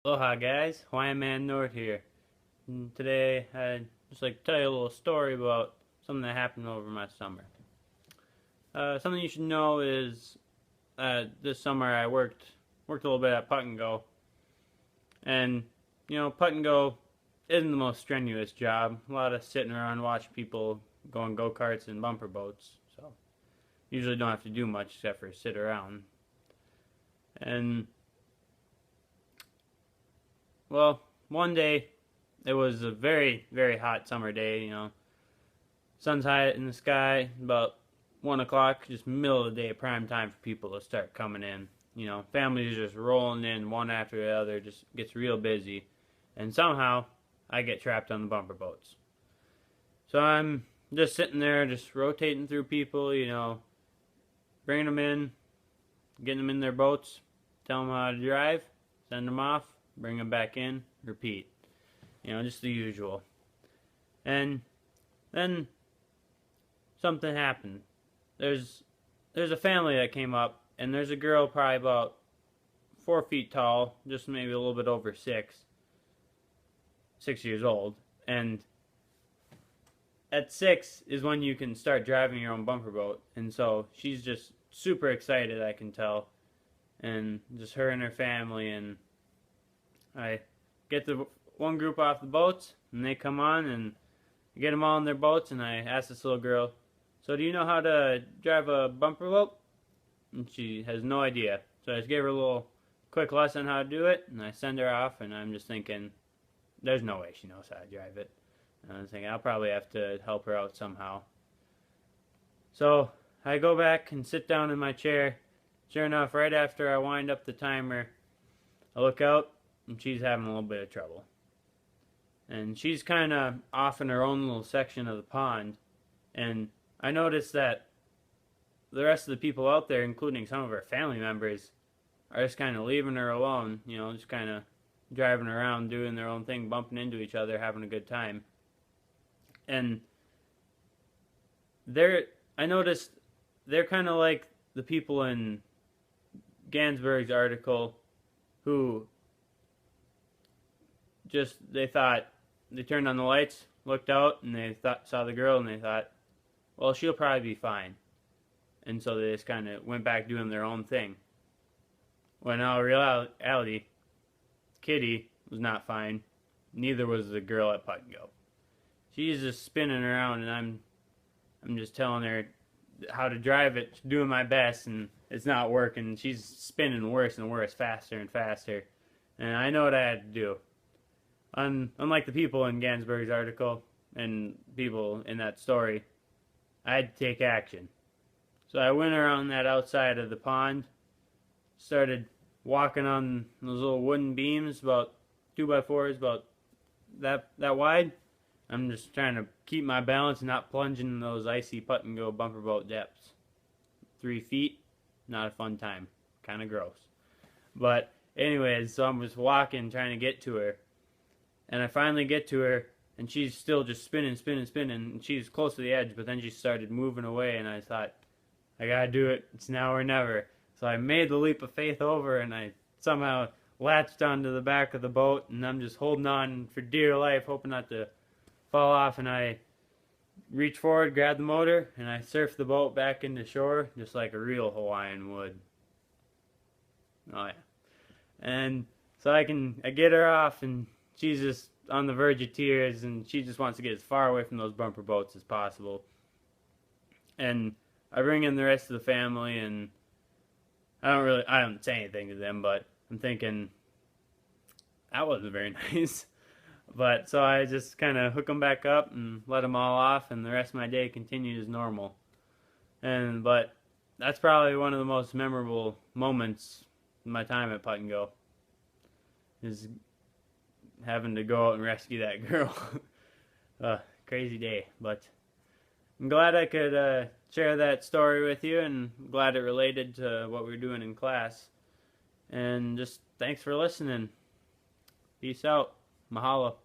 Aloha guys, Hawaiian Man North here. And today I'd just like to tell you a little story about something that happened over my summer. Something you should know is this summer I worked a little bit at Putt-N-Go. And, Putt-N-Go isn't the most strenuous job. A lot of sitting around watching people go on go-karts and bumper boats. So, usually don't have to do much except for sit around. And well, one day, it was a very, very hot summer day, sun's high in the sky, about 1 o'clock, just middle of the day, prime time for people to start coming in. Families just rolling in one after the other, just gets real busy. And somehow, I get trapped on the bumper boats. So I'm just sitting there, just rotating through people, bringing them in, getting them in their boats, telling them how to drive, send them off, bring them back in, repeat. Just the usual. And then something happened. There's a family that came up, and there's a girl probably about 4 feet tall, just maybe a little bit over 6 years old. And at 6 is when you can start driving your own bumper boat. And so she's just super excited, I can tell. And just her and her family, and I get the one group off the boats, and they come on, and I get them all in their boats, and I ask this little girl, "So do you know how to drive a bumper boat?" And she has no idea. So I just gave her a little quick lesson how to do it, and I send her off, and I'm just thinking, there's no way she knows how to drive it. And I was thinking, I'll probably have to help her out somehow. So I go back and sit down in my chair. Sure enough, right after I wind up the timer, I look out, and she's having a little bit of trouble. And she's kind of off in her own little section of the pond. And I noticed that the rest of the people out there, including some of her family members, are just kind of leaving her alone, just kind of driving around, doing their own thing, bumping into each other, having a good time. And I noticed they're kind of like the people in Gansberg's article who they thought, they turned on the lights, looked out, and they saw the girl, and they thought, well, she'll probably be fine. And so they just kind of went back doing their own thing. When in all reality, Kitty was not fine. Neither was the girl at Putt-N-Go. She's just spinning around, and I'm just telling her how to drive it, doing my best, and it's not working. She's spinning worse and worse, faster and faster. And I know what I had to do. Unlike the people in Gansberg's article and people in that story, I had to take action. So I went around that outside of the pond, started walking on those little wooden beams, about 2x4s, about that wide. I'm just trying to keep my balance and not plunge in those icy Putt-N-Go bumper boat depths. 3 feet, not a fun time. Kind of gross. But anyways, so I'm just walking, trying to get to her. And I finally get to her, and she's still just spinning, and she's close to the edge, but then she started moving away, and I thought, I gotta do it. It's now or never. So I made the leap of faith over, and I somehow latched onto the back of the boat, and I'm just holding on for dear life, hoping not to fall off, and I reach forward, grab the motor, and I surf the boat back into shore, just like a real Hawaiian would. Oh yeah. And so I get her off, and she's just on the verge of tears, and she just wants to get as far away from those bumper boats as possible. And I bring in the rest of the family, and I don't say anything to them, but I'm thinking, that wasn't very nice. But so I just kind of hook them back up and let them all off, and the rest of my day continued as normal. But that's probably one of the most memorable moments in my time at Putt-N-Go, is having to go out and rescue that girl. Crazy day, but I'm glad I could share that story with you, and I'm glad it related to what we were doing in class. And just thanks for listening. Peace out. Mahalo.